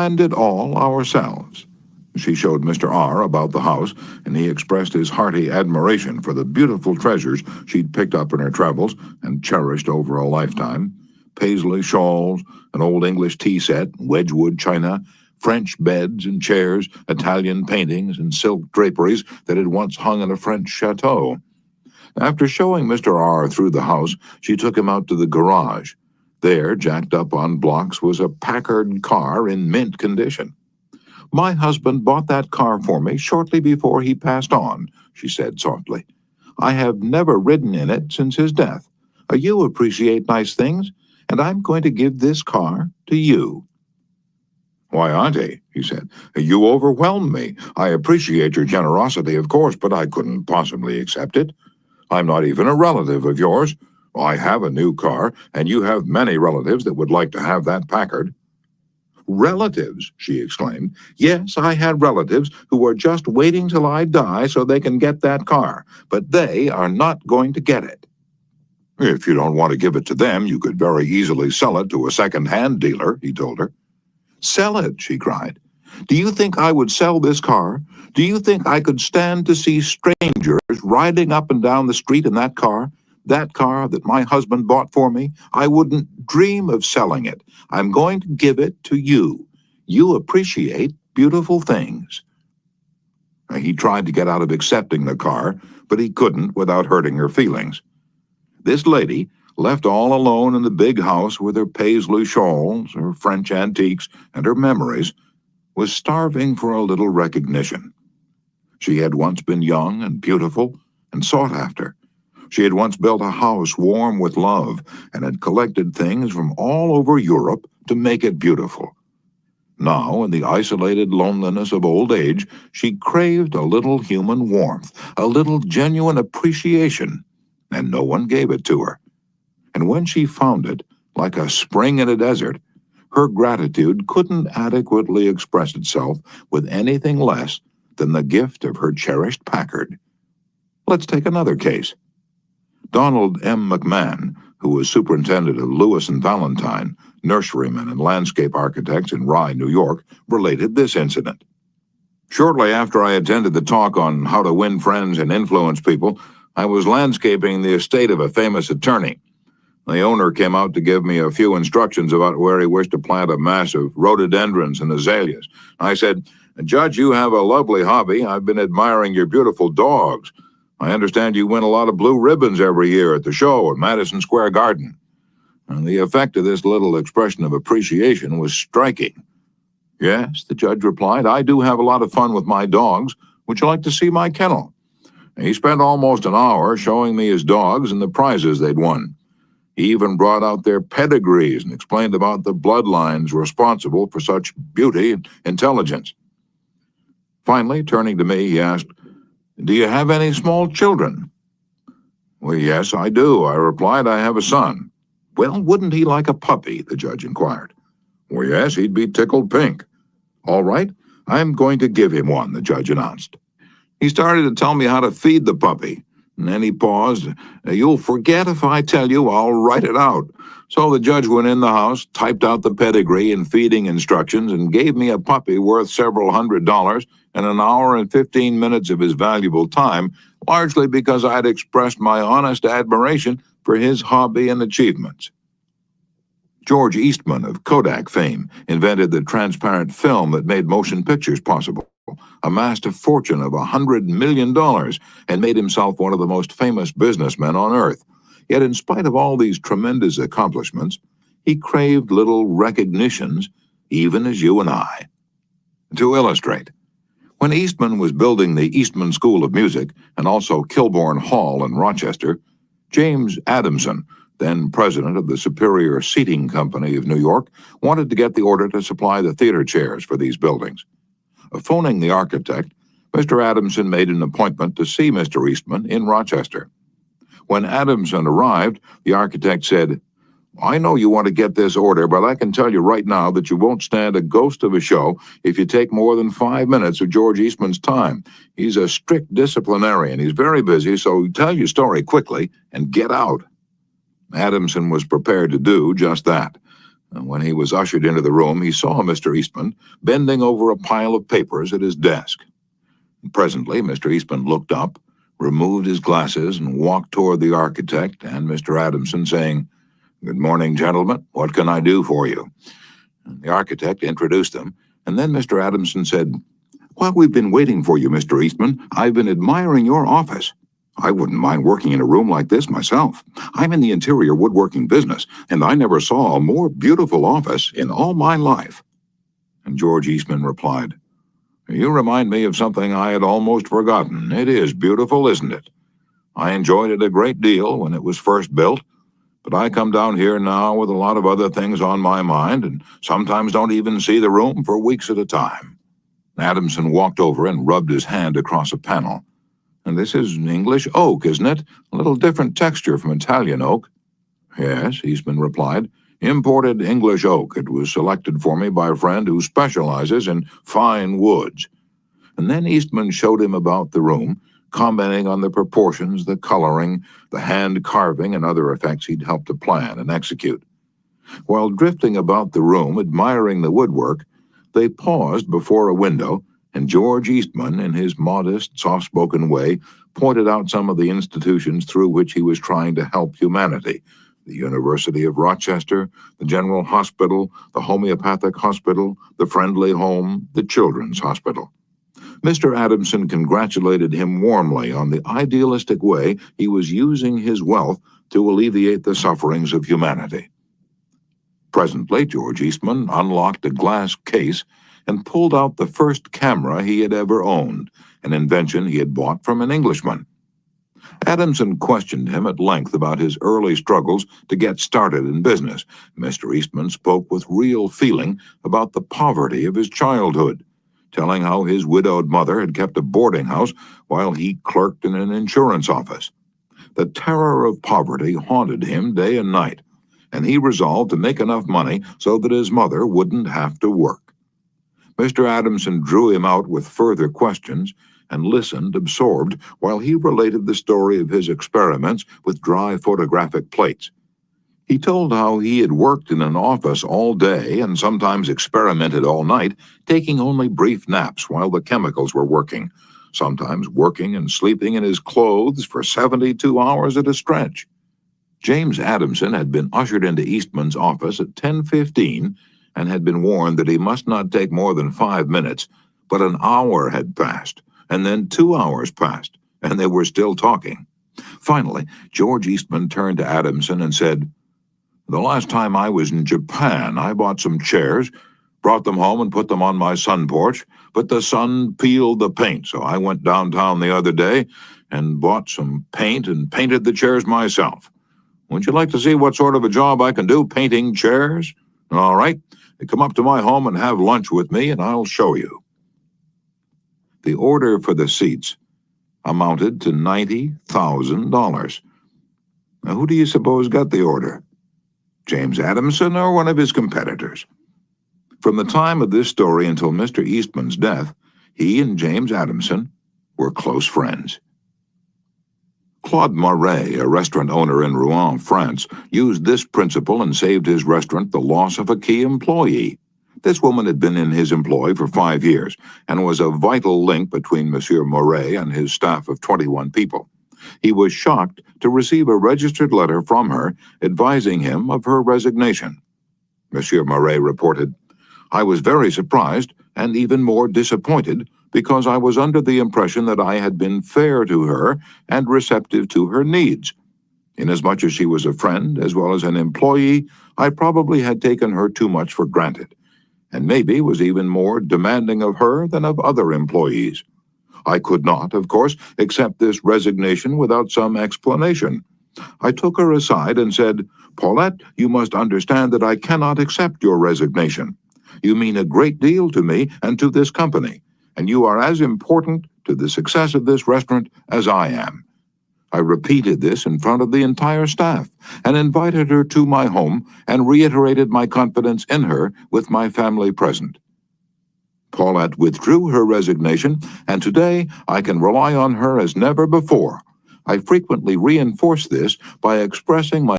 planned it all ourselves." She showed Mr. R. about the house, and he expressed his hearty admiration for the beautiful treasures she'd picked up in her travels and cherished over a lifetime. Paisley shawls, an old English tea set, Wedgwood china, French beds and chairs, Italian paintings, and silk draperies that had once hung in a French chateau. After showing Mr. R. through the house, she took him out to the garage. There, jacked up on blocks, was a Packard car in mint condition. "My husband bought that car for me shortly before he passed on," she said softly. "I have never ridden in it since his death. You appreciate nice things, and I'm going to give this car to you." "Why, Auntie," he said, "you overwhelm me. I appreciate your generosity, of course, but I couldn't possibly accept it. I'm not even a relative of yours. I have a new car, and you have many relatives that would like to have that Packard." "Relatives?" she exclaimed. "Yes, I had relatives who are just waiting till I die so they can get that car, but they are not going to get it." "If you don't want to give it to them, you could very easily sell it to a second-hand dealer," he told her. "Sell it?" she cried. "Do you think I would sell this car? Do you think I could stand to see strangers riding up and down the street in that car? That car that my husband bought for me? I wouldn't dream of selling it. I'm going to give it to you. You appreciate beautiful things." He tried to get out of accepting the car, but he couldn't without hurting her feelings. This lady, left all alone in the big house with her Paisley shawls, her French antiques, and her memories, was starving for a little recognition. She had once been young and beautiful and sought after. She had once built a house warm with love and had collected things from all over Europe to make it beautiful. Now, in the isolated loneliness of old age, she craved a little human warmth, a little genuine appreciation, and no one gave it to her. And when she found it, like a spring in a desert, her gratitude couldn't adequately express itself with anything less than the gift of her cherished Packard. Let's take another case. Donald M. McMahon, who was superintendent of Lewis and Valentine, nurserymen and landscape architects in Rye, New York, related this incident. "Shortly after I attended the talk on how to win friends and influence people, I was landscaping the estate of a famous attorney. The owner came out to give me a few instructions about where he wished to plant a mass of rhododendrons and azaleas. I said, 'Judge, you have a lovely hobby. I've been admiring your beautiful dogs. I understand you win a lot of blue ribbons every year at the show at Madison Square Garden.' And the effect of this little expression of appreciation was striking. 'Yes,' the judge replied, 'I do have a lot of fun with my dogs. Would you like to see my kennel?' And he spent almost an hour showing me his dogs and the prizes they'd won. He even brought out their pedigrees and explained about the bloodlines responsible for such beauty and intelligence. Finally, turning to me, he asked, 'Do you have any small children?' 'Well, yes, I do,' I replied. 'I have a son.' 'Well, wouldn't he like a puppy?' the judge inquired. 'Well, yes, he'd be tickled pink.' 'All right, I'm going to give him one,' the judge announced. He started to tell me how to feed the puppy, and then he paused. 'You'll forget if I tell you, I'll write it out.' So the judge went in the house, typed out the pedigree and feeding instructions, and gave me a puppy worth several $100 and an hour and 15 minutes of his valuable time, largely because I had expressed my honest admiration for his hobby and achievements. George Eastman of Kodak fame invented the transparent film that made motion pictures possible, amassed a fortune of $100 million, and made himself one of the most famous businessmen on earth. Yet in spite of all these tremendous accomplishments, he craved little recognitions, even as you and I. To illustrate, when Eastman was building the Eastman School of Music and also Kilbourne Hall in Rochester, James Adamson, then president of the Superior Seating Company of New York, wanted to get the order to supply the theater chairs for these buildings. Phoning the architect, Mr. Adamson made an appointment to see Mr. Eastman in Rochester. When Adamson arrived, the architect said, "I know you want to get this order, but I can tell you right now that you won't stand a ghost of a show if you take more than 5 minutes of George Eastman's time. He's a strict disciplinarian. He's very busy, so tell your story quickly and get out." Adamson was prepared to do just that. And when he was ushered into the room, he saw Mr. Eastman bending over a pile of papers at his desk. Presently, Mr. Eastman looked up, removed his glasses, and walked toward the architect and Mr. Adamson, saying, "Good morning, gentlemen. What can I do for you?" And the architect introduced them, and then Mr. Adamson said, "While we've been waiting for you, Mr. Eastman, I've been admiring your office. I wouldn't mind working in a room like this myself. I'm in the interior woodworking business, and I never saw a more beautiful office in all my life." And George Eastman replied, "You remind me of something I had almost forgotten. It is beautiful, isn't it? I enjoyed it a great deal when it was first built, but I come down here now with a lot of other things on my mind and sometimes don't even see the room for weeks at a time." Adamson walked over and rubbed his hand across a panel. "And this is English oak, isn't it? A little different texture from Italian oak." "Yes," Eastman replied. "Imported English oak. It was selected for me by a friend who specializes in fine woods." And then Eastman showed him about the room, commenting on the proportions, the coloring, the hand carving, and other effects he'd helped to plan and execute. While drifting about the room, admiring the woodwork, they paused before a window, and George Eastman, in his modest, soft-spoken way, pointed out some of the institutions through which he was trying to help humanity: the University of Rochester, the General Hospital, the Homeopathic Hospital, the Friendly Home, the Children's Hospital. Mr. Adamson congratulated him warmly on the idealistic way he was using his wealth to alleviate the sufferings of humanity. Presently, George Eastman unlocked a glass case and pulled out the first camera he had ever owned, an invention he had bought from an Englishman. Adamson questioned him at length about his early struggles to get started in business. Mr. Eastman spoke with real feeling about the poverty of his childhood, telling how his widowed mother had kept a boarding house while he clerked in an insurance office. The terror of poverty haunted him day and night, and he resolved to make enough money so that his mother wouldn't have to work. Mr. Adamson drew him out with further questions and listened absorbed while he related the story of his experiments with dry photographic plates. He told how he had worked in an office all day and sometimes experimented all night, taking only brief naps while the chemicals were working, sometimes working and sleeping in his clothes for 72 hours at a stretch. James Adamson had been ushered into Eastman's office at 10:15 and had been warned that he must not take more than 5 minutes, but an hour had passed, and then 2 hours passed, and they were still talking. Finally, George Eastman turned to Adamson and said, "The last time I was in Japan, I bought some chairs, brought them home and put them on my sun porch, but the sun peeled the paint, so I went downtown the other day and bought some paint and painted the chairs myself. Would you like to see what sort of a job I can do painting chairs? All right, come up to my home and have lunch with me, and I'll show you." The order for the seats amounted to $90,000. Now, who do you suppose got the order? James Adamson or one of his competitors? From the time of this story until Mr. Eastman's death, he and James Adamson were close friends. Claude Moret, a restaurant owner in Rouen, France, used this principle and saved his restaurant the loss of a key employee. This woman had been in his employ for 5 years and was a vital link between Monsieur Moret and his staff of 21 people. He was shocked to receive a registered letter from her advising him of her resignation. Monsieur Moret reported, "I was very surprised and even more disappointed because I was under the impression that I had been fair to her and receptive to her needs. Inasmuch as she was a friend as well as an employee, I probably had taken her too much for granted, and maybe was even more demanding of her than of other employees. I could not, of course, accept this resignation without some explanation. I took her aside and said, 'Paulette, you must understand that I cannot accept your resignation. You mean a great deal to me and to this company, and you are as important to the success of this restaurant as I am.' I repeated this in front of the entire staff and invited her to my home and reiterated my confidence in her with my family present. Paulette withdrew her resignation, and today I can rely on her as never before. I frequently reinforce this by expressing my